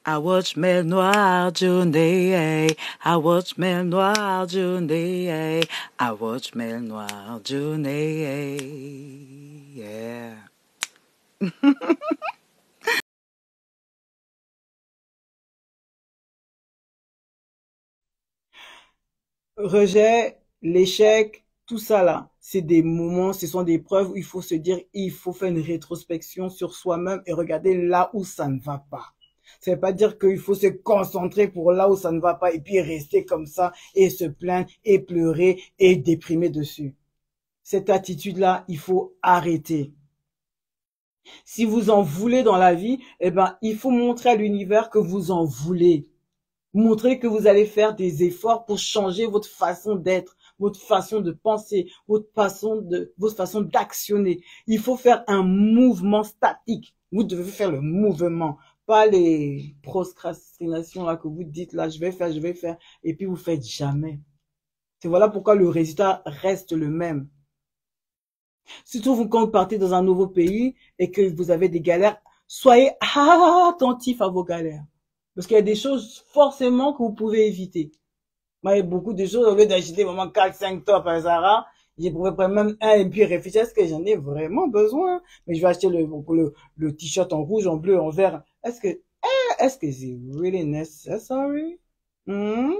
I watch mer noire journée, I watch mer noire journée, I watch mer noire journée. Yeah. Rejet, l'échec, tout ça là, c'est des moments, ce sont des preuves où il faut se dire, il faut faire une rétrospection sur soi-même et regarder là où ça ne va pas. Ça veut pas dire qu'il faut se concentrer pour là où ça ne va pas et puis rester comme ça et se plaindre et pleurer et déprimer dessus. Cette attitude-là, il faut arrêter. Si vous en voulez dans la vie, eh ben, il faut montrer à l'univers que vous en voulez. Montrez que vous allez faire des efforts pour changer votre façon d'être, votre façon de penser, votre façon d'actionner. Il faut faire un mouvement statique. Vous devez faire le mouvement, pas les procrastinations là que vous dites là, je vais faire, et puis vous faites jamais. C'est voilà pourquoi le résultat reste le même. Surtout quand vous partez dans un nouveau pays et que vous avez des galères, soyez attentif à vos galères. Parce qu'il y a des choses forcément que vous pouvez éviter. Moi, il y a beaucoup de choses, au lieu d'acheter vraiment 4, 5 tops à Zara, j'ai trouvé même un et puis réfléchir, est-ce que j'en ai vraiment besoin? Mais je vais acheter le t-shirt en rouge, en bleu, en vert. Est-ce que c'est really necessary? Hmm?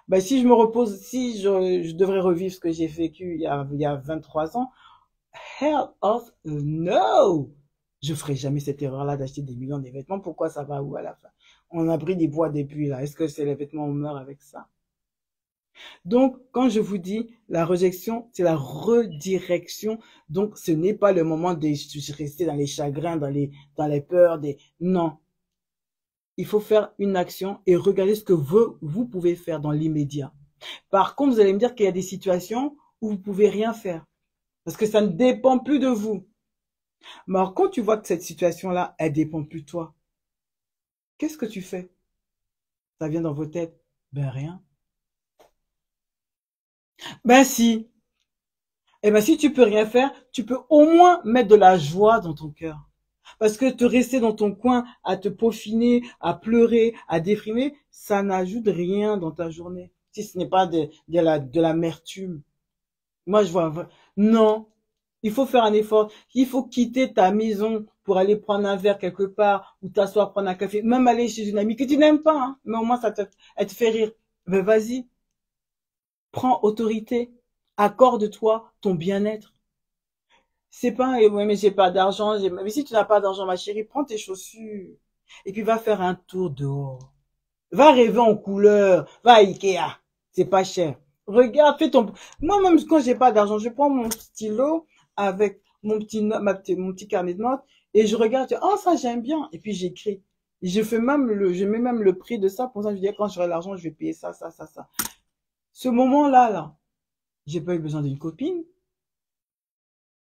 Ben, si je me repose, si je devrais revivre ce que j'ai vécu il y a 23 ans, hell of no! Je ferai jamais cette erreur-là d'acheter des millions de vêtements. Pourquoi ça va où à la fin? On a pris des bois depuis là. Est-ce que c'est les vêtements, on meurt avec ça? Donc, quand je vous dis la rejection, c'est la redirection. Donc, ce n'est pas le moment de rester dans les chagrins, dans les peurs, non. Il faut faire une action et regarder ce que vous pouvez faire dans l'immédiat. Par contre, vous allez me dire qu'il y a des situations où vous pouvez rien faire. Parce que ça ne dépend plus de vous. Mais alors, quand tu vois que cette situation-là, elle dépend plus de toi, qu'est-ce que tu fais? Ça vient dans vos têtes? Ben rien. Ben si. Eh ben si tu peux rien faire, tu peux au moins mettre de la joie dans ton cœur. Parce que te rester dans ton coin à te peaufiner, à pleurer, à déprimer, ça n'ajoute rien dans ta journée. Si ce n'est pas de l'amertume. Moi, je vois, non. Il faut faire un effort. Il faut quitter ta maison pour aller prendre un verre quelque part ou t'asseoir prendre un café. Même aller chez une amie que tu n'aimes pas, hein, mais au moins elle te fait rire. Ben vas-y, prends autorité. Accorde-toi ton bien-être. C'est pas, ouais, mais j'ai pas d'argent. Mais si tu n'as pas d'argent, ma chérie, prends tes chaussures et puis va faire un tour dehors. Va rêver en couleur. Va à Ikea. C'est pas cher. Regarde, fais ton. Moi, même quand j'ai pas d'argent, je prends mon stylo avec mon petit carnet de notes et je regarde. Oh, ça j'aime bien. Et puis j'écris. Je mets même le prix de ça. Pour ça, je dis quand j'aurai l'argent, je vais payer ça, ça, ça, ça. Ce moment-là, là, j'ai pas eu besoin d'une copine.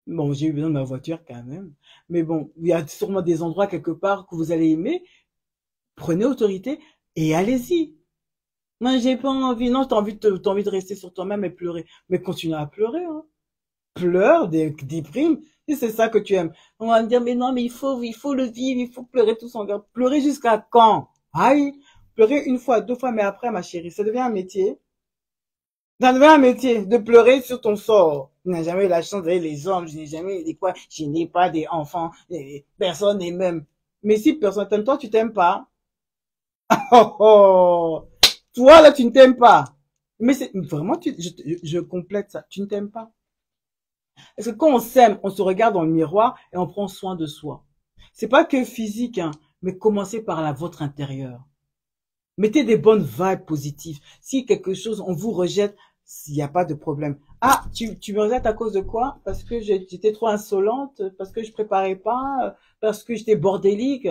Bon, j'ai eu besoin de ma voiture quand même. Mais bon, il y a sûrement des endroits quelque part que vous allez aimer. Prenez autorité et allez-y. Non, j'ai pas envie. Non, t'as envie de rester sur toi-même et pleurer. Mais continue à pleurer, hein. Pleure, déprime. Si c'est ça que tu aimes. On va me dire, mais non, mais il faut le vivre, il faut pleurer tout son cœur. Pleurer jusqu'à quand? Aïe. Pleurer une fois, deux fois, mais après, ma chérie, ça devient un métier. Ça devient un métier de pleurer sur ton sort. Je n'ai jamais eu la chance d'aller les hommes, je n'ai jamais eu des quoi, je n'ai pas des enfants, personne n'est même. Mais si personne t'aime, toi, tu t'aimes pas. Oh, oh. Toi, là, tu ne t'aimes pas. Mais c'est vraiment, je complète ça. Tu ne t'aimes pas. Parce que quand on s'aime, on se regarde dans le miroir et on prend soin de soi. C'est pas que physique, hein, mais commencez par votre intérieur. Mettez des bonnes vibes positives. Si quelque chose, on vous rejette, il n'y a pas de problème. Ah, tu me rejettes à cause de quoi? Parce que j'étais trop insolente, parce que je préparais pas, parce que j'étais bordélique.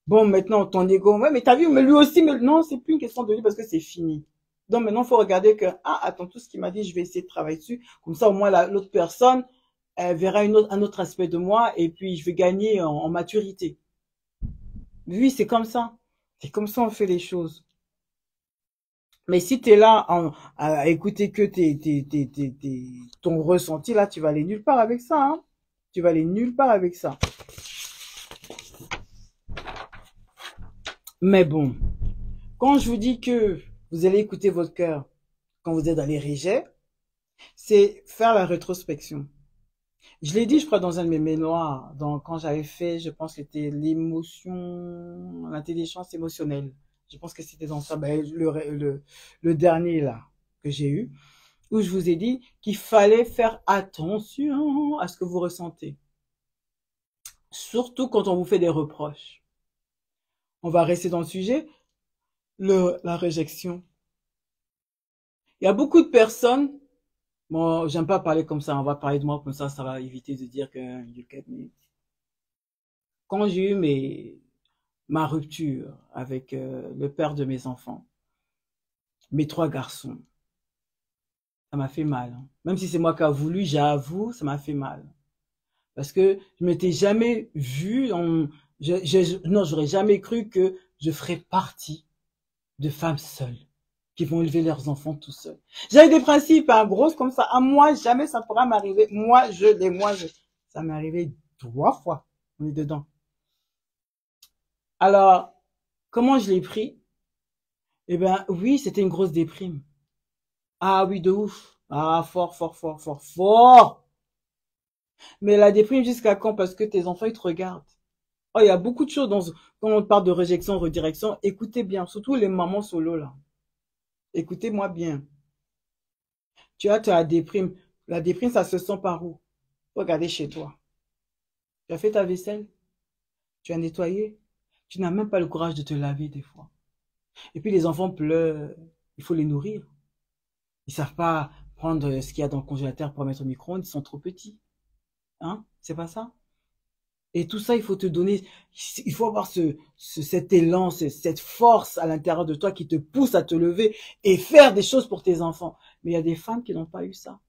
Bon, maintenant, ton ego, ouais, mais t'as vu, mais lui aussi, mais non, c'est plus une question de lui parce que c'est fini. Donc maintenant, il faut regarder que, ah, attends, tout ce qu'il m'a dit, je vais essayer de travailler dessus. Comme ça, au moins, l'autre personne, elle verra un autre aspect de moi et puis je vais gagner en maturité. Oui, c'est comme ça. C'est comme ça on fait les choses. Mais si tu es là à écouter que ton ressenti, là, tu vas aller nulle part avec ça. Hein. Tu vas aller nulle part avec ça. Mais bon, quand je vous dis que vous allez écouter votre cœur quand vous êtes dans les rejets, c'est faire la rétrospection. Je l'ai dit, je crois, dans un de mes mémoires, quand j'avais fait, je pense que c'était l'émotion, l'intelligence émotionnelle. Je pense que c'était dans ça, ben, le dernier là que j'ai eu, où je vous ai dit qu'il fallait faire attention à ce que vous ressentez. Surtout quand on vous fait des reproches. On va rester dans le sujet, la réjection. Il y a beaucoup de personnes, bon, j'aime pas parler comme ça, on va parler de moi comme ça va éviter de dire que you get me. Quand j'ai eu ma rupture avec le père de mes enfants, mes 3 garçons, ça m'a fait mal, hein. Même si c'est moi qui a voulu, j'avoue, ça m'a fait mal. Parce que je m'étais jamais vu, non, j'aurais jamais cru que je ferais partie de femmes seules qui vont élever leurs enfants tout seuls. J'avais des principes, hein, grosses comme ça. À moi, jamais ça pourra m'arriver. Ça m'est arrivé 3 fois. On est dedans. Alors, comment je l'ai pris? Eh ben, oui, c'était une grosse déprime. Ah oui, de ouf. Ah, fort, fort, fort, fort, fort. Mais la déprime jusqu'à quand? Parce que tes enfants, ils te regardent. Oh, il y a beaucoup de choses quand on parle de réjection, redirection. Écoutez bien, surtout les mamans solo, là. Écoutez-moi bien. Tu as la déprime. La déprime, ça se sent par où? Regardez chez toi. Tu as fait ta vaisselle? Tu as nettoyé? Tu n'as même pas le courage de te laver des fois. Et puis les enfants pleurent. Il faut les nourrir. Ils savent pas prendre ce qu'il y a dans le congélateur pour mettre au micro-ondes. Ils sont trop petits. Hein? C'est pas ça? Et tout ça, il faut te donner, il faut avoir cet élan, cette force à l'intérieur de toi qui te pousse à te lever et faire des choses pour tes enfants. Mais il y a des femmes qui n'ont pas eu ça.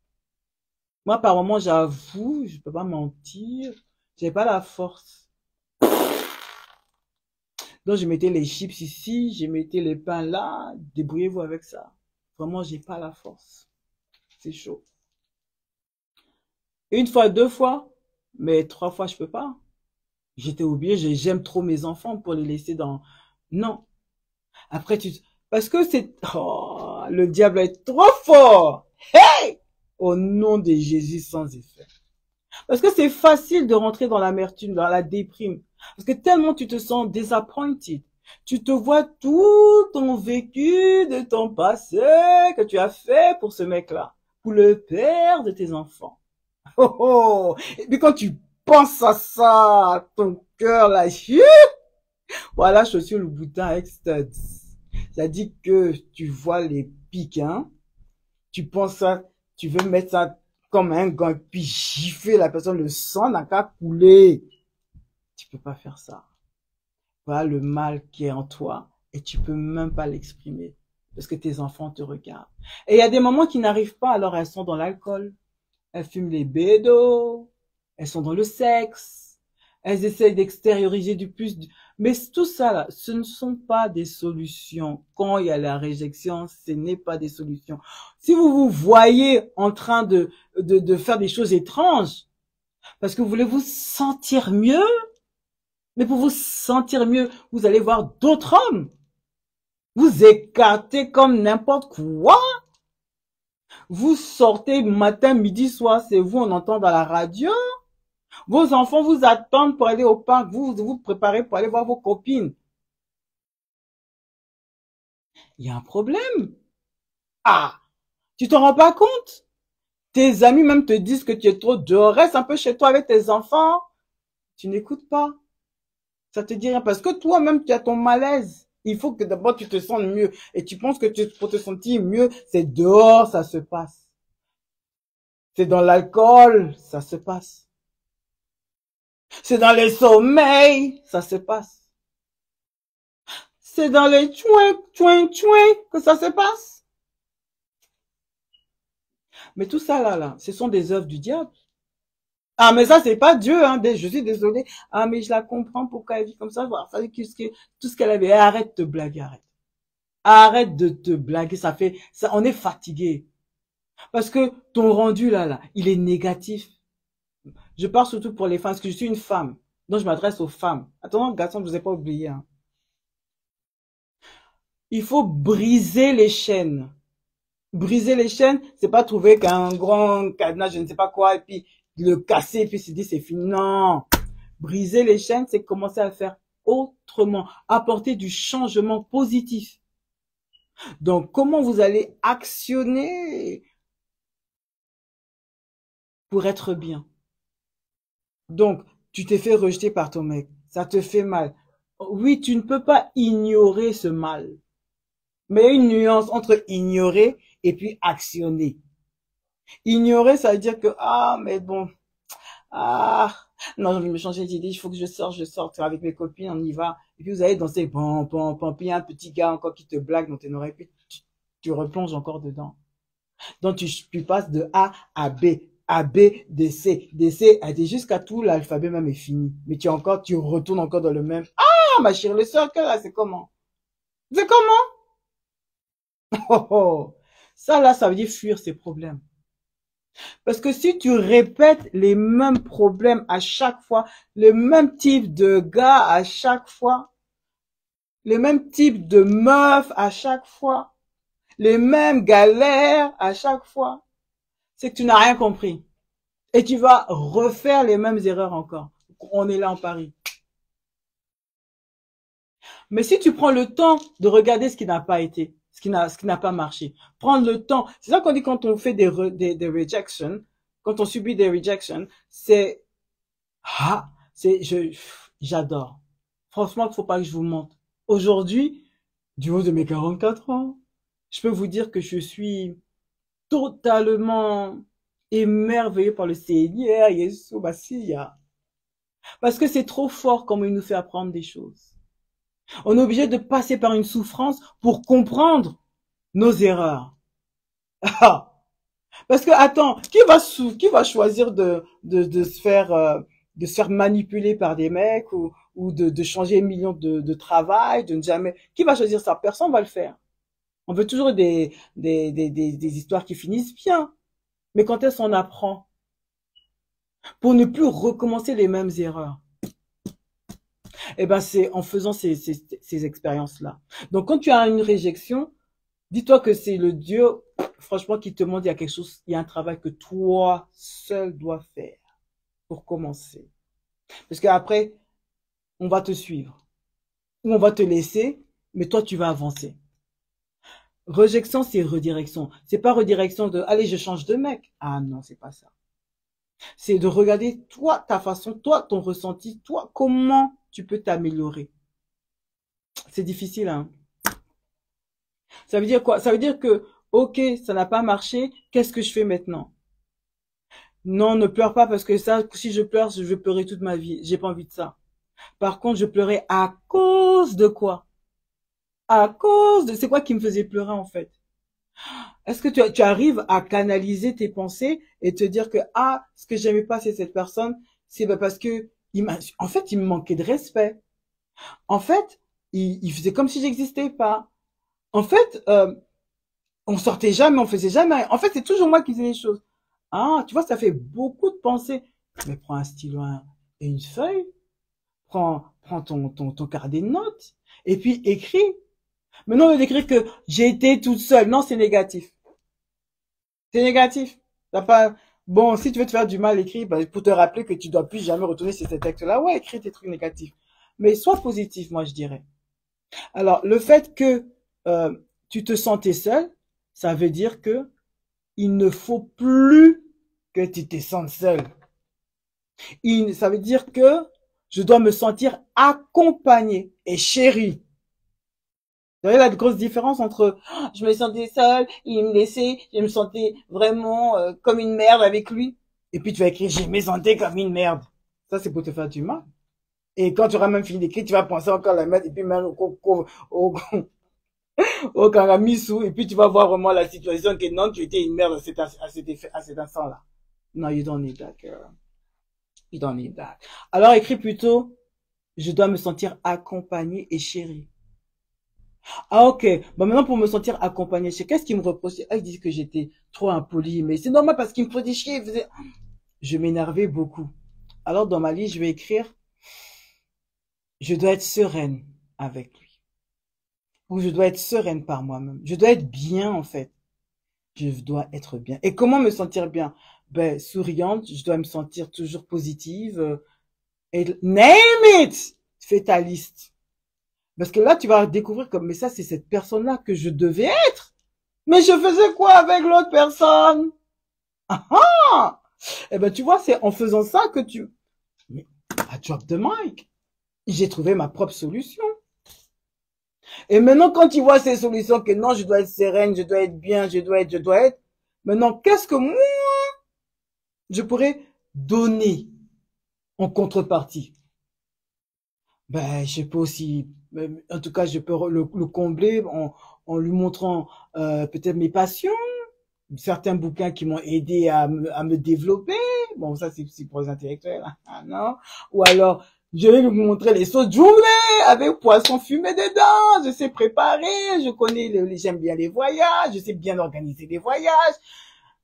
Moi, par moment, j'avoue, je peux pas mentir, j'avais pas la force. Donc, je mettais les chips ici, je mettais les pains là, débrouillez-vous avec ça. Vraiment, j'ai pas la force. C'est chaud. 1 fois, 2 fois, mais 3 fois, je peux pas. J'étais obligée, j'aime trop mes enfants pour les laisser dans... Non. Après, parce que le diable est trop fort. Hey! Au nom de Jésus sans effet. Parce que c'est facile de rentrer dans l'amertume, dans la déprime. Parce que tellement tu te sens disappointed. Tu te vois tout ton vécu de ton passé que tu as fait pour ce mec-là. Pour le père de tes enfants. Oh, oh. Et puis quand tu penses à ça, ton cœur là, voilà, je suis le bouton avec studs. Ça dit que tu vois les pics, hein. Tu penses ça, tu veux mettre ça comme un gant, puis gifler la personne, le sang n'a qu'à couler. Tu peux pas faire ça. Voilà le mal qui est en toi et tu peux même pas l'exprimer parce que tes enfants te regardent. Et il y a des mamans qui n'arrivent pas, alors elles sont dans l'alcool, elles fument les bédos, elles sont dans le sexe, elles essayent d'extérioriser du plus. Mais tout ça, là, ce ne sont pas des solutions. Quand il y a la réjection, ce n'est pas des solutions. Si vous vous voyez en train de faire des choses étranges, parce que vous voulez vous sentir mieux, mais pour vous sentir mieux, vous allez voir d'autres hommes. Vous écartez comme n'importe quoi. Vous sortez matin, midi, soir, c'est vous, on entend dans la radio. Vos enfants vous attendent pour aller au parc, vous vous préparez pour aller voir vos copines. Il y a un problème. Ah, tu t'en rends pas compte? Tes amis même te disent que tu es trop dehors, reste un peu chez toi avec tes enfants. Tu n'écoutes pas. Ça te dit rien parce que toi-même tu as ton malaise. Il faut que d'abord tu te sentes mieux. Et tu penses que pour te sentir mieux, c'est dehors, ça se passe. C'est dans l'alcool, ça se passe. C'est dans les sommeils, ça se passe. C'est dans les tchouin que ça se passe. Mais tout ça là, ce sont des œuvres du diable. Ah, mais ça, c'est pas Dieu, hein. Je suis désolée. Ah, mais je la comprends pourquoi elle vit comme ça. Voilà, ça veut dire que tout ce qu'elle avait. Arrête de te blaguer, arrête. Arrête de te blaguer, on est fatigué. Parce que ton rendu là, il est négatif. Je parle surtout pour les femmes, parce que je suis une femme. Donc je m'adresse aux femmes. Attends, garçon, je vous ai pas oublié, hein. Il faut briser les chaînes. Briser les chaînes, c'est pas trouver qu'un grand cadenas, je ne sais pas quoi, et puis le casser, et puis se dire c'est fini. Non. Briser les chaînes, c'est commencer à faire autrement, apporter du changement positif. Donc, comment vous allez actionner pour être bien? Donc, tu t'es fait rejeter par ton mec. Ça te fait mal. Oui, tu ne peux pas ignorer ce mal. Mais il y a une nuance entre ignorer et puis actionner. Ignorer, ça veut dire que, ah, mais bon, ah, non, je vais me changer d'idée, il faut que je sorte avec mes copines, on y va. Et puis vous allez danser, pom, pom, pom, puis il y a un petit gars encore qui te blague dans tes oreilles, puis tu replonges encore dedans. Donc tu passes de A, B, de C à D, jusqu'à tout l'alphabet même est fini. Mais tu retournes encore dans le même. Ah, ma chérie, le cercle là, c'est comment? C'est comment? Oh, oh. Ça là, ça veut dire fuir ses problèmes. Parce que si tu répètes les mêmes problèmes à chaque fois, le même type de gars à chaque fois, le même type de meuf à chaque fois, les mêmes galères à chaque fois, c'est que tu n'as rien compris. Et tu vas refaire les mêmes erreurs encore. On est là en Paris. Mais si tu prends le temps de regarder ce qui n'a pas été, ce qui n'a pas marché, prendre le temps. C'est ça qu'on dit quand on fait des rejections, quand on subit des rejections, c'est, ah, j'adore. Franchement, il faut pas que je vous mente. Aujourd'hui, du haut de mes 44 ans, je peux vous dire que je suis totalement émerveillé par le Seigneur, Yeshua, Mashiach. Parce que c'est trop fort comme il nous fait apprendre des choses. On est obligé de passer par une souffrance pour comprendre nos erreurs. Parce que, attends, qui va choisir de se faire manipuler par des mecs ou de changer un million de travail, de ne jamais, qui va choisir ça? Personne va le faire. On veut toujours des histoires qui finissent bien. Mais quand est-ce qu'on apprend pour ne plus recommencer les mêmes erreurs? Eh ben, c'est en faisant ces expériences-là. Donc, quand tu as une réjection, dis-toi que c'est le Dieu, franchement, qui te montre il y a quelque chose, il y a un travail que toi seul dois faire pour commencer. Parce qu'après, on va te suivre. Ou on va te laisser, mais toi, tu vas avancer. Rejection, c'est redirection. C'est pas redirection de, allez, je change de mec. Ah non, c'est pas ça. C'est de regarder toi, ta façon, toi, ton ressenti, toi, comment tu peux t'améliorer. C'est difficile, hein. Ça veut dire quoi? Ça veut dire que, ok, ça n'a pas marché, qu'est-ce que je fais maintenant? Non, ne pleure pas parce que ça, si je pleure, je vais pleurer toute ma vie. J'ai pas envie de ça. Par contre, je pleurais à cause de quoi? À cause de, c'est quoi qui me faisait pleurer en fait? Est-ce que tu arrives à canaliser tes pensées et te dire que, ah, ce que j'aimais pas, c'est cette personne, c'est parce que, en fait, il me manquait de respect. En fait, il faisait comme si j'existais pas. En fait, on sortait jamais, on faisait jamais rien. En fait, c'est toujours moi qui faisais les choses. Ah, tu vois, ça fait beaucoup de pensées. Mais prends un stylo et une feuille, prends ton carnet de notes, et puis écris. Mais non, d'écrire que j'ai été toute seule. Non, c'est négatif. C'est négatif. T'as pas, bon, si tu veux te faire du mal, écris, bah, pour te rappeler que tu dois plus jamais retourner sur ces textes-là. Ouais, écris tes trucs négatifs. Mais sois positif, moi, je dirais. Alors, le fait que, tu te sentais seul, ça veut dire que il ne faut plus que tu te sentes seul. Ça veut dire que je dois me sentir accompagné et chéri. Vous voyez la grosse différence entre je me sentais seule, il me laissait, je me sentais vraiment comme une merde avec lui. Et puis tu vas écrire je me sentais comme une merde. Ça c'est pour te faire du mal. Et quand tu auras même fini d'écrire, tu vas penser encore à la mettre et puis même au Kangamisu et puis tu vas voir vraiment la situation que non, tu étais une merde à cet instant-là. Non, you don't need that, girl. You don't need that. Alors écris plutôt je dois me sentir accompagné et chéri. Ah ok, bon maintenant pour me sentir accompagné, je sais qu'est-ce qu'il me reprochait. Ah, il disait que j'étais trop impoli, mais c'est normal parce qu'il me faisait chier. Je m'énervais beaucoup. Alors dans ma liste, je vais écrire, je dois être sereine avec lui. Ou je dois être sereine par moi-même. Je dois être bien, en fait. Je dois être bien. Et comment me sentir bien? Ben, souriante, je dois me sentir toujours positive. Et name it! Fais ta liste. Parce que là, tu vas découvrir comme, mais ça, c'est cette personne-là que je devais être. Mais je faisais quoi avec l'autre personne? Ah ah! Eh ben, tu vois, c'est en faisant ça que tu... Mais, I drop the mic. J'ai trouvé ma propre solution. Et maintenant, quand tu vois ces solutions que non, je dois être sereine, je dois être bien, je dois être, maintenant, qu'est-ce que moi, je pourrais donner en contrepartie? Ben, je peux aussi, en tout cas, je peux le combler en lui montrant peut-être mes passions, certains bouquins qui m'ont aidé à me développer. Bon, ça, c'est pour les intellectuels, hein, non? Ou alors, je vais lui montrer les sauces jonglées avec poisson fumé dedans. Je sais préparer, je connais, j'aime bien les voyages, je sais bien organiser les voyages,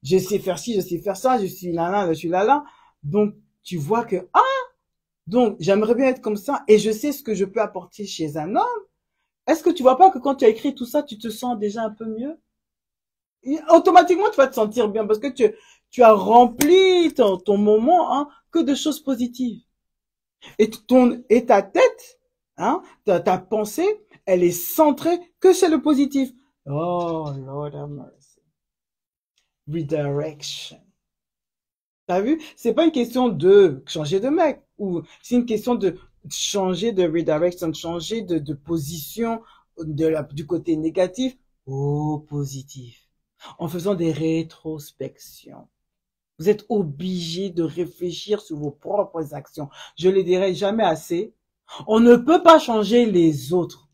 je sais faire ci, je sais faire ça, je suis là, là, je suis là, là. Donc, tu vois que, ah, donc, j'aimerais bien être comme ça et je sais ce que je peux apporter chez un homme. Est-ce que tu vois pas que quand tu as écrit tout ça, tu te sens déjà un peu mieux? Et automatiquement, tu vas te sentir bien parce que tu as rempli ton moment, hein, que de choses positives. Et ta tête, hein, ta pensée, elle est centrée que c'est le positif. Oh, Lord have mercy. Redirection. T'as vu? C'est pas une question de changer de mec, ou c'est une question de changer de redirection, de changer de position du côté négatif au positif. En faisant des rétrospections. Vous êtes obligé de réfléchir sur vos propres actions. Je ne le dirai jamais assez. On ne peut pas changer les autres.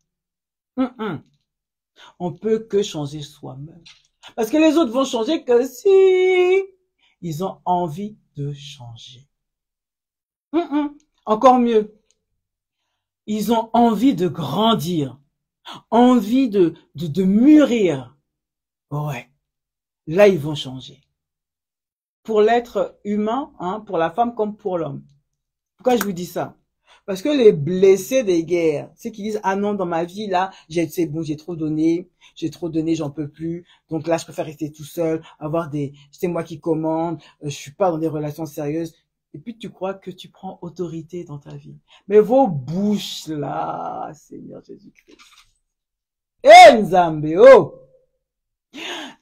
On peut que changer soi-même. Parce que les autres vont changer que si ils ont envie de changer. Encore mieux. Ils ont envie de grandir. Envie de mûrir. Ouais. Là, ils vont changer. Pour l'être humain, hein, pour la femme comme pour l'homme. Pourquoi je vous dis ça? Parce que les blessés des guerres, ceux qui disent, ah non, dans ma vie, là, c'est bon, j'ai trop donné, j'en peux plus, donc là, je préfère rester tout seul, c'est moi qui commande, je suis pas dans des relations sérieuses, et puis tu crois que tu prends autorité dans ta vie. Mais vos bouches, là, Seigneur Jésus-Christ. Eh, Nzambe, oh!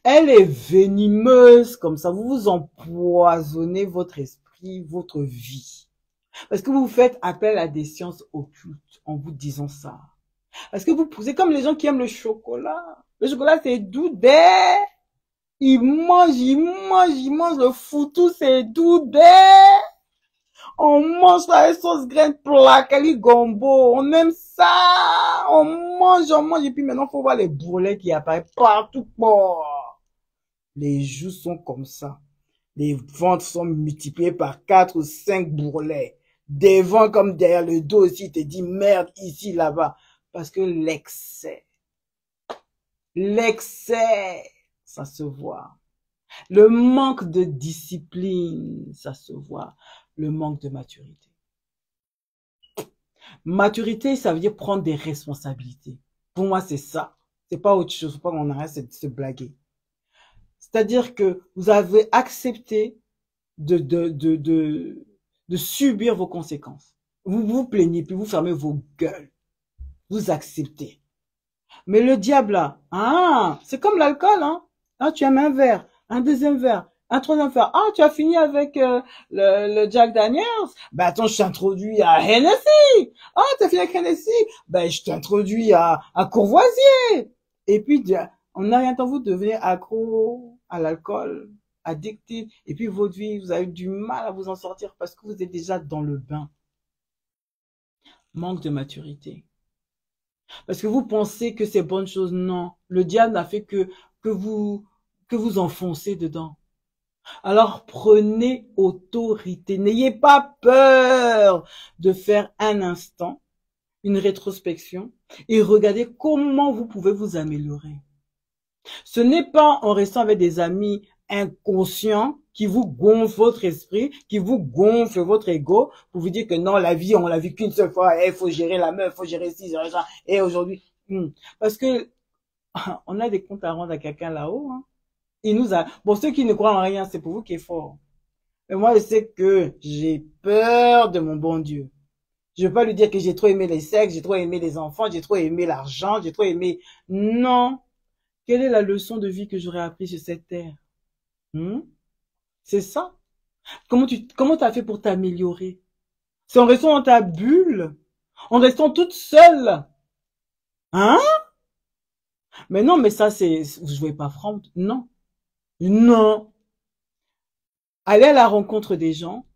Elle est venimeuse comme ça. Vous vous empoisonnez votre esprit, votre vie. Parce que vous faites appel à des sciences occultes en vous disant ça. Parce que c'est comme les gens qui aiment le chocolat. Le chocolat, c'est doudé. Ils mangent. Le foutou, c'est doudé. On mange la sauce graine plaquée, gombo. On aime ça. On mange. Et puis maintenant, faut voir les bourrelets qui apparaissent partout. Les joues sont comme ça. Les ventres sont multipliés par 4 ou 5 bourrelets. Devant comme derrière le dos aussi, te dit merde ici, là-bas. Parce que l'excès, ça se voit. Le manque de discipline, ça se voit. Le manque de maturité. Maturité, ça veut dire prendre des responsabilités. Pour moi, c'est ça. C'est pas autre chose. Faut pas qu'on arrête de se blaguer. C'est-à-dire que vous avez accepté de subir vos conséquences. Vous vous plaignez, puis vous fermez vos gueules. Vous acceptez. Mais le diable là, c'est comme l'alcool, hein. Ah, tu aimes un verre, un deuxième verre, un troisième verre. Ah, tu as fini avec le Jack Daniels. Ben attends, je t'introduis à Hennessy. Ah, tu as fini avec Hennessy. Ben je t'introduis à Courvoisier. Et puis, on n'a rien temps, vous devenez accro à l'alcool, addicté. Et puis votre vie, vous avez du mal à vous en sortir parce que vous êtes déjà dans le bain. Manque de maturité. Parce que vous pensez que c'est bonne chose. Non. Le diable n'a fait que vous enfoncez dedans. Alors prenez autorité. N'ayez pas peur de faire un instant une rétrospection et regardez comment vous pouvez vous améliorer. Ce n'est pas en restant avec des amis inconscients qui vous gonflent votre esprit, qui vous gonflent votre ego pour vous dire que non, la vie, on l'a vu qu'une seule fois, il faut gérer la meuf, il faut gérer ci, gérer ça, et aujourd'hui, Parce que on a des comptes à rendre à quelqu'un là-haut. Hein. Il nous a. Bon, ceux qui ne croient en rien, c'est pour vous qui est fort. Mais moi, je sais que j'ai peur de mon bon Dieu. Je veux pas lui dire que j'ai trop aimé les sexes, j'ai trop aimé les enfants, j'ai trop aimé l'argent, j'ai trop aimé. Non. Quelle est la leçon de vie que j'aurais appris sur cette terre? Hmm? C'est ça. Comment t'as fait pour t'améliorer? C'est en restant dans ta bulle, en restant toute seule. Hein? Mais non, mais ça, vous jouez pas franc. Non. Non. Allez à la rencontre des gens,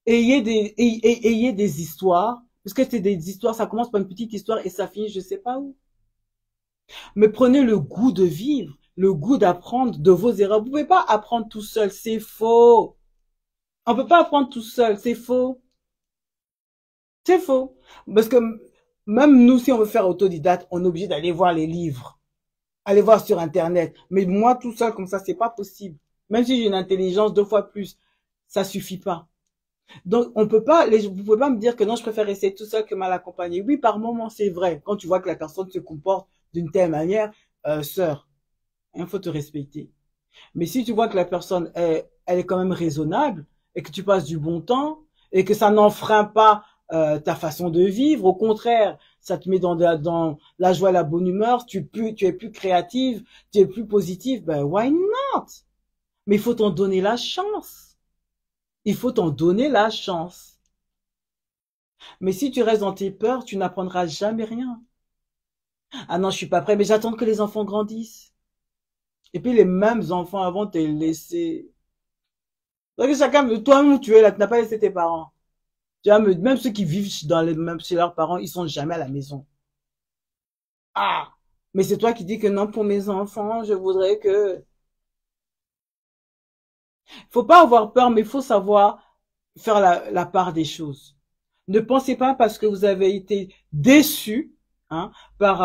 ayez des histoires, parce que c'est des histoires, ça commence par une petite histoire et ça finit je sais pas où. Mais prenez le goût de vivre, le goût d'apprendre de vos erreurs. Vous pouvez pas apprendre tout seul, c'est faux. On peut pas apprendre tout seul, c'est faux. C'est faux. Parce que même nous, si on veut faire autodidacte, on est obligé d'aller voir les livres, aller voir sur Internet. Mais moi, tout seul comme ça, c'est pas possible. Même si j'ai une intelligence 2 fois plus, ça suffit pas. Donc, on peut pas, vous pouvez pas me dire que non, je préfère rester tout seul que mal accompagné. Oui, par moment, c'est vrai. Quand tu vois que la personne se comporte d'une telle manière, sœur, il faut te respecter. Mais si tu vois que la personne, elle est quand même raisonnable et que tu passes du bon temps et que ça n'enfreint pas ta façon de vivre, au contraire, ça te met dans la joie, la bonne humeur, tu es plus créative, tu es plus positive, ben why not? Mais il faut t'en donner la chance. Il faut t'en donner la chance. Mais si tu restes dans tes peurs, tu n'apprendras jamais rien. Ah non, je suis pas prêt, mais j'attends que les enfants grandissent. Et puis les mêmes enfants avant te laisser. Donc chacun, toi-même où tu es là, tu n'as pas laissé tes parents. Tu vois, même ceux qui vivent même chez leurs parents, ils sont jamais à la maison. Ah! Mais c'est toi qui dis que non, pour mes enfants, je voudrais que. Faut pas avoir peur, mais il faut savoir faire la part des choses. Ne pensez pas parce que vous avez été déçu hein, par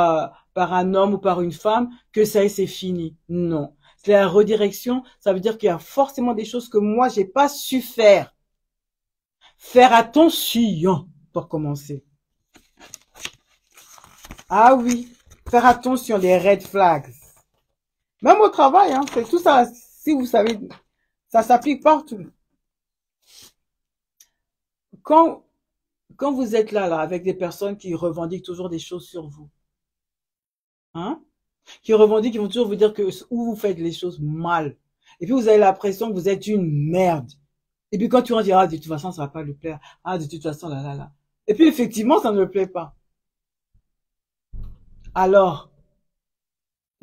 un homme ou par une femme que ça y est, c'est fini. Non. C'est la redirection, ça veut dire qu'il y a forcément des choses que moi, j'ai pas su faire. Faire attention pour commencer. Ah oui, faire attention des red flags. Même au travail, hein, c'est tout ça. Si vous savez, ça s'applique partout. Quand quand vous êtes là avec des personnes qui revendiquent toujours des choses sur vous, hein, qui revendiquent, qui vont toujours vous dire que où vous faites les choses mal, et puis vous avez l'impression que vous êtes une merde. Et puis quand tu vas dire ah de toute façon ça va pas lui plaire, ah de toute façon là là là, et puis effectivement ça ne me plaît pas. Alors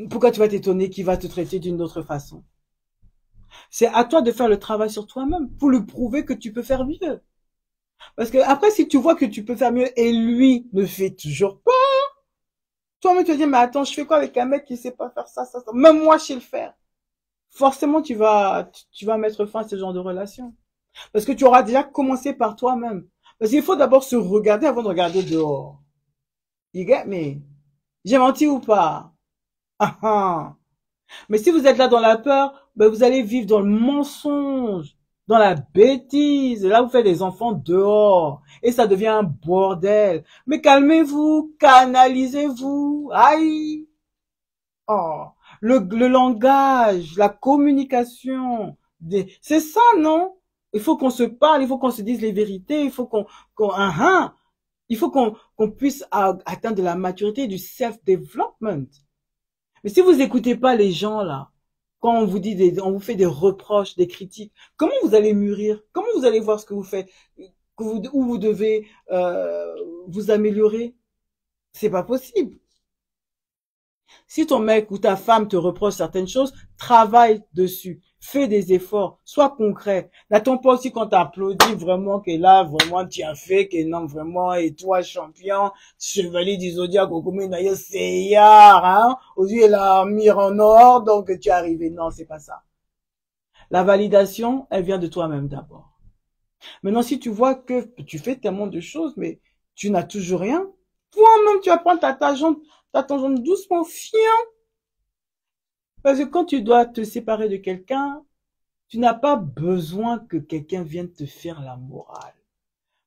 pourquoi tu vas t'étonner qu'il va te traiter d'une autre façon? C'est à toi de faire le travail sur toi-même pour lui prouver que tu peux faire mieux. Parce que après si tu vois que tu peux faire mieux et lui ne fait toujours pas, toi-même tu te dis mais attends je fais quoi avec un mec qui sait pas faire ça ça ça, même moi je sais le faire. Forcément tu vas mettre fin à ce genre de relation. Parce que tu auras déjà commencé par toi-même. Parce qu'il faut d'abord se regarder avant de regarder dehors. You get me? J'ai menti ou pas? Ah, ah. Mais si vous êtes là dans la peur, ben vous allez vivre dans le mensonge, dans la bêtise. Et là, vous faites des enfants dehors. Et ça devient un bordel. Mais calmez-vous, canalisez-vous. Aïe! Oh, le langage, la communication, c'est ça, non? Il faut qu'on se parle, il faut qu'on se dise les vérités, il faut il faut qu'on puisse atteindre de la maturité, du self-development. Mais si vous écoutez pas les gens là, quand on vous dit on vous fait des reproches, des critiques, comment vous allez mûrir? Comment vous allez voir ce que vous faites, où vous devez vous améliorer? C'est pas possible. Si ton mec ou ta femme te reproche certaines choses, travaille dessus. Fais des efforts. Sois concret. N'attends pas aussi quand t'applaudis vraiment que là, vraiment, tu as fait, que non, vraiment, et toi, champion, chevalier du zodiaque, c'est hein. Aujourd'hui, elle a mis en or, donc tu es arrivé. Non, c'est pas ça. La validation, elle vient de toi-même d'abord. Maintenant, si tu vois que tu fais tellement de choses, mais tu n'as toujours rien, toi-même, tu vas prendre ta tangente doucement, fiant. Parce que quand tu dois te séparer de quelqu'un, tu n'as pas besoin que quelqu'un vienne te faire la morale.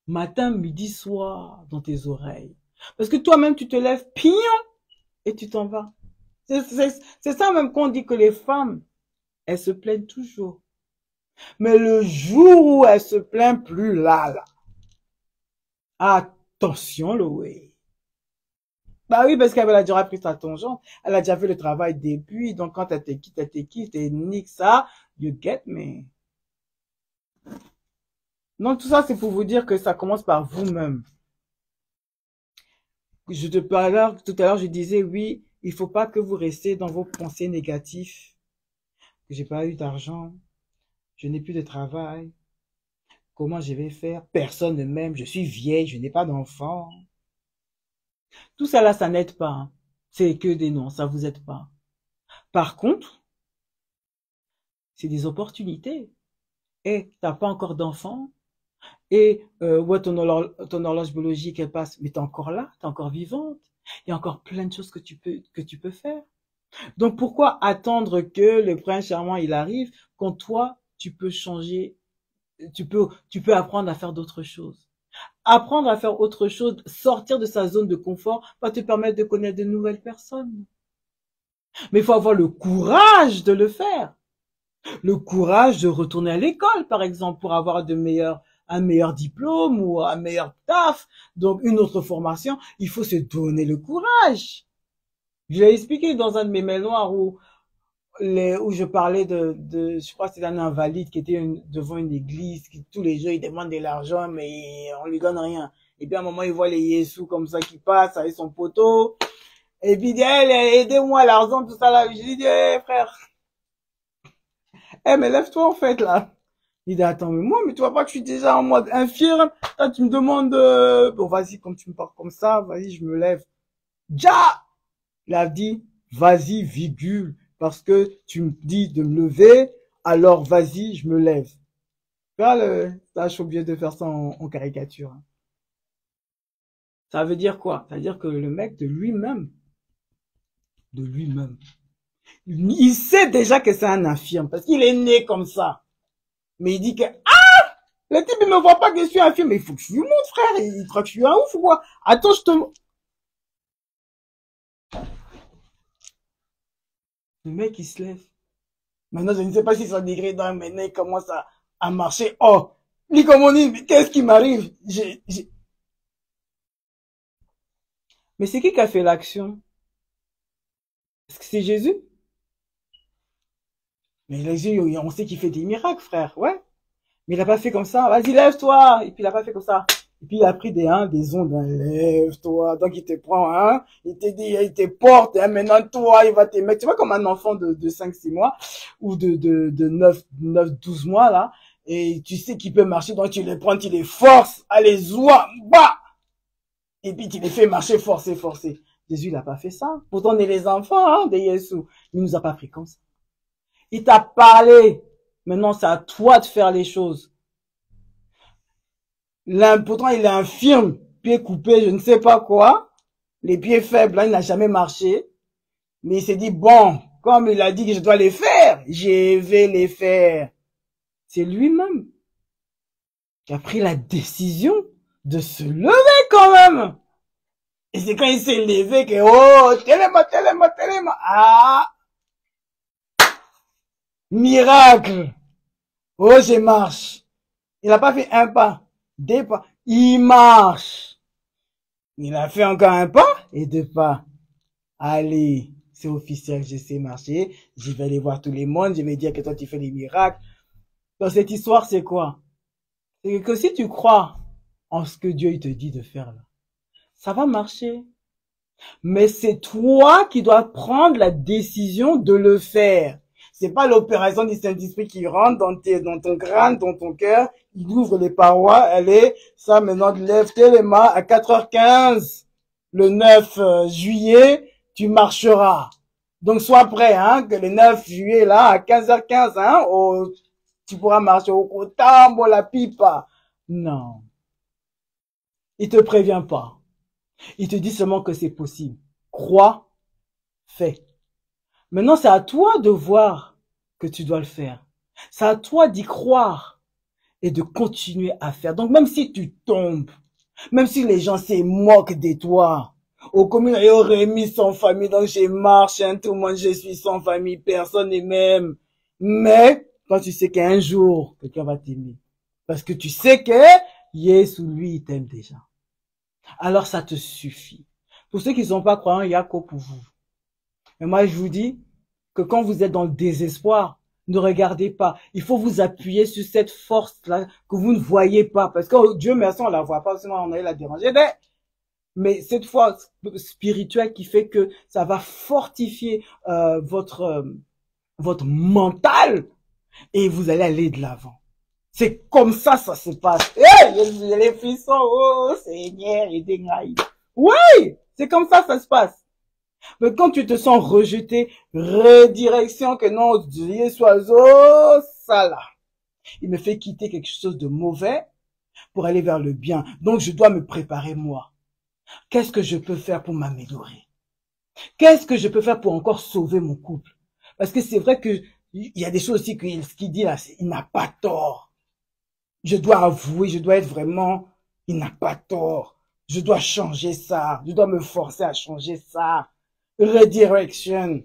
Matin, midi, soir, dans tes oreilles. Parce que toi-même, tu te lèves pion et tu t'en vas. C'est ça même qu'on dit que les femmes, elles se plaignent toujours. Mais le jour où elles se plaignent plus là, attention, Loué. Bah oui, parce qu'elle a déjà pris sa tangente. Elle a déjà fait le travail depuis. Donc, quand elle te quitte, et nique ça. You get me. Donc, tout ça, c'est pour vous dire que ça commence par vous-même. Tout à l'heure, je disais, oui, il faut pas que vous restiez dans vos pensées négatives. Que j'ai pas eu d'argent. Je n'ai plus de travail. Comment je vais faire? Personne ne m'aime. Je suis vieille. Je n'ai pas d'enfant. Tout ça là, ça n'aide pas. Hein. C'est que des noms. Ça vous aide pas. Par contre, c'est des opportunités. Et t'as pas encore d'enfant. Et ouais, ton horloge biologique, elle passe. Mais t'es encore là. T'es encore vivante. Il y a encore plein de choses que tu peux faire. Donc pourquoi attendre que le prince charmant il arrive quand toi tu peux changer, tu peux apprendre à faire d'autres choses. Apprendre à faire autre chose, sortir de sa zone de confort va te permettre de connaître de nouvelles personnes. Mais il faut avoir le courage de le faire. Le courage de retourner à l'école, par exemple, pour avoir un meilleur diplôme ou un meilleur taf. Donc, une autre formation, il faut se donner le courage. Je l'ai expliqué dans un de mes mails noirs où je parlais je crois que c'était un invalide qui était devant une église, qui tous les jours il demande de l'argent, mais on lui donne rien. Et puis à un moment, il voit les Yésus comme ça qui passent avec son poteau. Et puis il dit, hey, aidez-moi l'argent, tout ça là. Je lui dis, hey, frère. Mais lève-toi en fait là. Il dit, attends, mais moi, mais tu vois pas que je suis déjà en mode infirme. Là, tu me demandes, bon, vas-y, comme tu me parles comme ça, vas-y, je me lève. Ja! Il a dit, vas-y, virgule, parce que tu me dis de me lever, alors vas-y, je me lève. Là, je suis obligé de faire ça en caricature. Hein. Ça veut dire quoi? Ça veut dire que le mec de lui-même, il sait déjà que c'est un infirme, parce qu'il est né comme ça. Mais il dit que, le type, il me voit pas que je suis infirme, mais il faut que je lui montre, frère, il croit que je suis un ouf ou quoi? Attends, le mec, il se lève. Maintenant, je ne sais pas si son degré dans maintenant, il commence à marcher. Oh, lui, comme on dit, mais qu'est-ce qui m'arrive? Mais c'est qui a fait l'action? Est-ce que c'est Jésus? Mais Jésus, on sait qu'il fait des miracles, frère, ouais. Mais il a pas fait comme ça. Vas-y, lève-toi. Et puis, il a pas fait comme ça. Et puis, il a pris des ondes. Hein. Lève-toi. Donc, il te prend, hein. Il te dit, il te porte. Hein. Maintenant, toi, il va te mettre. Tu vois, comme un enfant de 5-6 mois. Ou de 9-12 mois, là. Et tu sais qu'il peut marcher. Donc, tu les prends, tu les forces. Allez, zoua, bah! Et puis, tu les fais marcher, forcer. Jésus, il a pas fait ça. Pourtant, on est les enfants, hein, de Jésus. Il nous a pas pris comme ça. Il t'a parlé. Maintenant, c'est à toi de faire les choses. Là, pourtant, il est infirme, pied coupé, je ne sais pas quoi. Les pieds faibles, là, il n'a jamais marché. Mais il s'est dit, bon, comme il a dit que je dois les faire, je vais les faire. C'est lui-même qui a pris la décision de se lever quand même. Et c'est quand il s'est levé que, oh, téléma. Ah! Miracle! Oh, je marche. Il n'a pas fait un pas, deux pas. Il marche. Il a fait encore un pas et deux pas. Allez, c'est officiel, je sais marcher. Je vais aller voir tous les mondes. Je vais dire que toi, tu fais des miracles. Dans cette histoire, c'est quoi? C'est que si tu crois en ce que Dieu il te dit de faire là, ça va marcher. Mais c'est toi qui dois prendre la décision de le faire. C'est pas l'opération du Saint-Esprit qui rentre dans ton crâne, dans ton cœur. Il ouvre les parois. Allez, ça maintenant, lève-tes les mains à 4h15. Le 9 juillet, tu marcheras. Donc, sois prêt, hein, que le 9 juillet, là, à 15h15, hein, tu pourras marcher au Kotambo, la pipa. Non. Il te prévient pas. Il te dit seulement que c'est possible. Crois, fais. Maintenant, c'est à toi de voir que tu dois le faire. C'est à toi d'y croire et de continuer à faire. Donc, même si tu tombes, même si les gens se moquent de toi, Au commun, il aurait mis sans famille, donc j'ai marché, hein, tout le monde, je suis sans famille, personne ne m'aime. Mais, quand tu sais qu'un jour, quelqu'un va t'aimer. Parce que tu sais que, Yesu, lui, il t'aime déjà. Alors ça te suffit. Pour ceux qui ne sont pas croyants, il y a quoi pour vous. Mais moi, je vous dis que quand vous êtes dans le désespoir, ne regardez pas. Il faut vous appuyer sur cette force-là que vous ne voyez pas. Parce que Dieu merci, on la voit pas, sinon on allait la déranger. Mais cette force spirituelle qui fait que ça va fortifier votre mental et vous allez aller de l'avant. C'est comme ça se passe. Hey, les puissants, oh Seigneur, aidez-moi. Oui, c'est comme ça se passe. Mais quand tu te sens rejeté, redirection que non, Dieu soit ça là. Il me fait quitter quelque chose de mauvais pour aller vers le bien. Donc je dois me préparer moi. Qu'est-ce que je peux faire pour m'améliorer? Qu'est-ce que je peux faire pour encore sauver mon couple? Parce que c'est vrai que il y a des choses aussi que ce qu'il dit là, il n'a pas tort. Je dois avouer, je dois être vraiment, il n'a pas tort. Je dois changer ça. Je dois me forcer à changer ça. Redirection.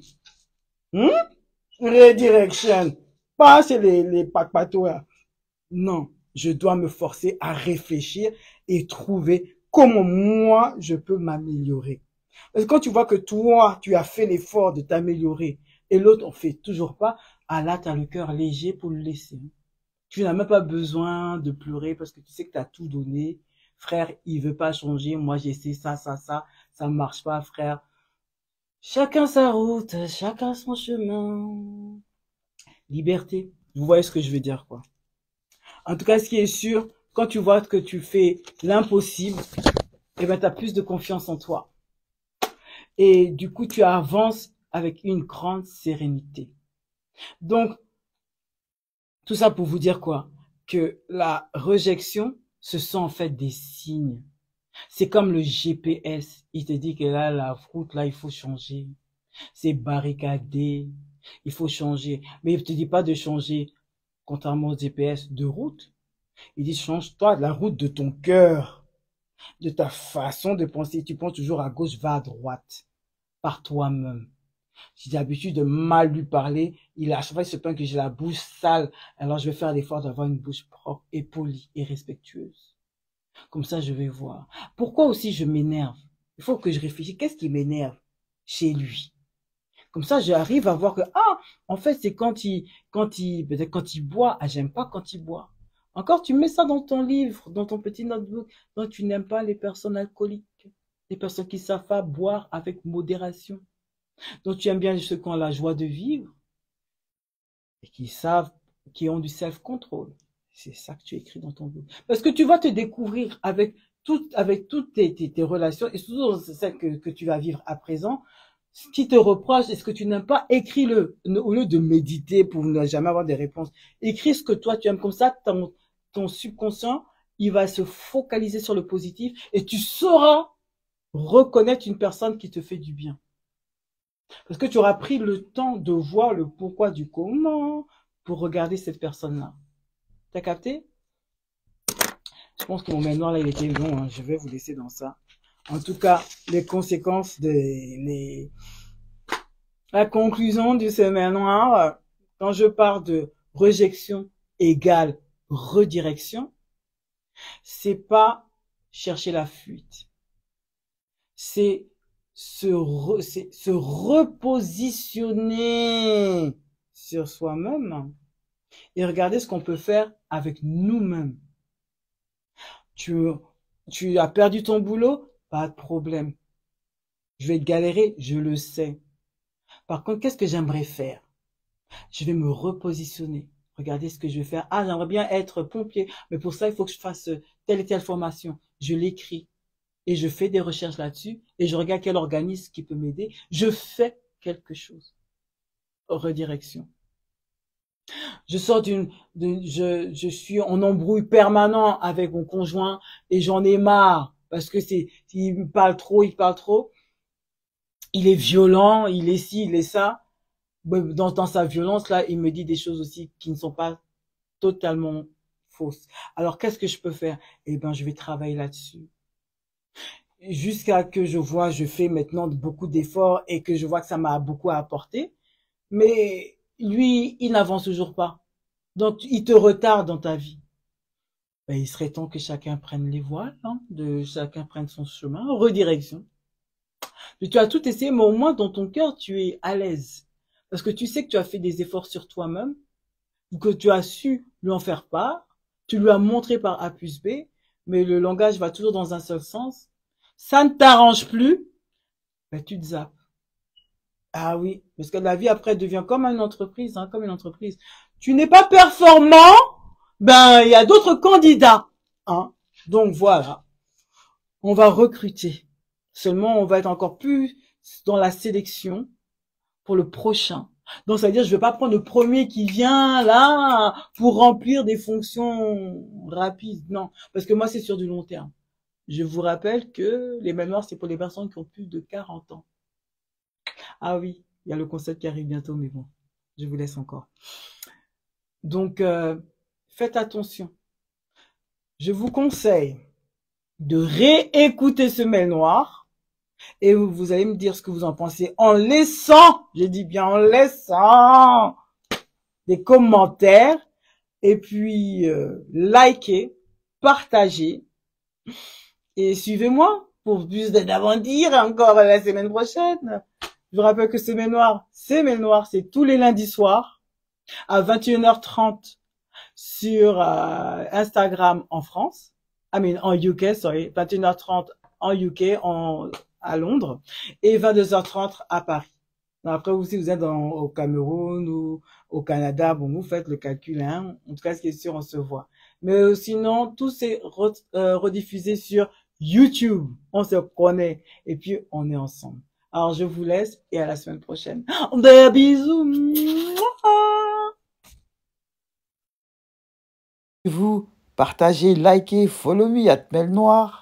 Redirection. Pas chez les papatos là. Non. Je dois me forcer à réfléchir et trouver comment moi je peux m'améliorer. Parce que quand tu vois que toi, tu as fait l'effort de t'améliorer et l'autre en fait toujours pas, ah là, tu as le cœur léger pour le laisser. Tu n'as même pas besoin de pleurer parce que tu sais que tu as tout donné. Frère, il veut pas changer. Moi, j'essaie ça, ça marche pas, frère. Chacun sa route, chacun son chemin. Liberté. Vous voyez ce que je veux dire, quoi. En tout cas, ce qui est sûr, quand tu vois que tu fais l'impossible, eh ben, tu as plus de confiance en toi. Et du coup, tu avances avec une grande sérénité. Donc, tout ça pour vous dire quoi? Que la rejection, ce sont en fait des signes. C'est comme le GPS. Il te dit que là, la route, là, il faut changer. C'est barricadé. Il faut changer. Mais il ne te dit pas de changer, contrairement au GPS, de route. Il dit change-toi de la route de ton cœur, de ta façon de penser. Tu penses toujours à gauche, va à droite, par toi-même. Si j'ai l'habitude de mal lui parler, à chaque fois il se plaint que j'ai la bouche sale. Alors je vais faire l'effort d'avoir une bouche propre et polie et respectueuse. Comme ça, je vais voir. Pourquoi aussi je m'énerve? Il faut que je réfléchisse. Qu'est-ce qui m'énerve chez lui? Comme ça, j'arrive à voir que, ah, en fait, c'est peut-être quand il boit. Ah, j'aime pas quand il boit. Encore, tu mets ça dans ton livre, dans ton petit notebook. Donc, tu n'aimes pas les personnes alcooliques. Les personnes qui savent pas boire avec modération. Donc, tu aimes bien ceux qui ont la joie de vivre et qui ont du self-control. C'est ça que tu écris dans ton livre. Parce que tu vas te découvrir avec toutes tes relations et surtout celles que tu vas vivre à présent. Ce qui te reproche et ce que tu n'aimes pas, écris-le. Au lieu de méditer pour ne jamais avoir des réponses, écris ce que toi tu aimes. Comme ça, ton subconscient, il va se focaliser sur le positif et tu sauras reconnaître une personne qui te fait du bien. Parce que tu auras pris le temps de voir le pourquoi du comment pour regarder cette personne-là. T'as capté? Je pense que mon mémoire là, il était long. Hein. Je vais vous laisser dans ça. En tout cas, les conséquences la conclusion du semaine noire, quand je parle de rejection égale redirection, c'est pas chercher la fuite. C'est se repositionner sur soi-même et regarder ce qu'on peut faire avec nous-mêmes. Tu as perdu ton boulot? Pas de problème. Je vais galérer, je le sais. Par contre, qu'est-ce que j'aimerais faire? Je vais me repositionner. Regardez ce que je vais faire. Ah, j'aimerais bien être pompier, mais pour ça, il faut que je fasse telle et telle formation. Je l'écris et je fais des recherches là-dessus et je regarde quel organisme qui peut m'aider. Je fais quelque chose. Redirection. Je sors je suis en embrouille permanent avec mon conjoint et j'en ai marre parce que il me parle trop, il parle trop. Il est violent, il est ci, il est ça. Dans sa violence là, il me dit des choses aussi qui ne sont pas totalement fausses. Alors qu'est-ce que je peux faire? Eh ben, je vais travailler là-dessus. jusqu'à que je fais maintenant beaucoup d'efforts et que je vois que ça m'a beaucoup apporté. Mais lui, il n'avance toujours pas. Donc, il te retarde dans ta vie. Ben, il serait temps que chacun prenne les voiles, hein, de chacun prenne son chemin, redirection. Tu as tout essayé, mais au moins dans ton cœur, tu es à l'aise. Parce que tu sais que tu as fait des efforts sur toi-même, que tu as su lui en faire part, tu lui as montré par A plus B, mais le langage va toujours dans un seul sens. Ça ne t'arrange plus, ben tu te zappes. Ah oui, parce que la vie après devient comme une entreprise, hein, comme une entreprise. Tu n'es pas performant, ben il y a d'autres candidats, hein. Donc voilà, on va recruter. Seulement, on va être encore plus dans la sélection pour le prochain. Donc, ça veut dire, je vais pas prendre le premier qui vient là pour remplir des fonctions rapides. Non, parce que moi, c'est sur du long terme. Je vous rappelle que les mémoires, c'est pour les personnes qui ont plus de 40 ans. Ah oui, il y a le concept qui arrive bientôt, mais bon, je vous laisse encore. Donc, faites attention. Je vous conseille de réécouter ce mail noir et vous allez me dire ce que vous en pensez en laissant, je dis bien en laissant des commentaires et puis likez, partagez et suivez-moi pour plus d'aventure encore la semaine prochaine. Je vous rappelle que c'est Mail Noir, c'est tous les lundis soirs à 21h30 sur Instagram en France. En UK, sorry, 21h30 en UK, à Londres, et 22h30 à Paris. Après, si vous êtes au Cameroun ou au Canada, bon, vous faites le calcul, hein. En tout cas, ce qui est sûr, on se voit. Mais sinon, tout c'est rediffusé sur YouTube. On se connaît. Et puis, on est ensemble. Alors, je vous laisse et à la semaine prochaine. Des bisous. Vous partagez, likez, follow me @mailnoir.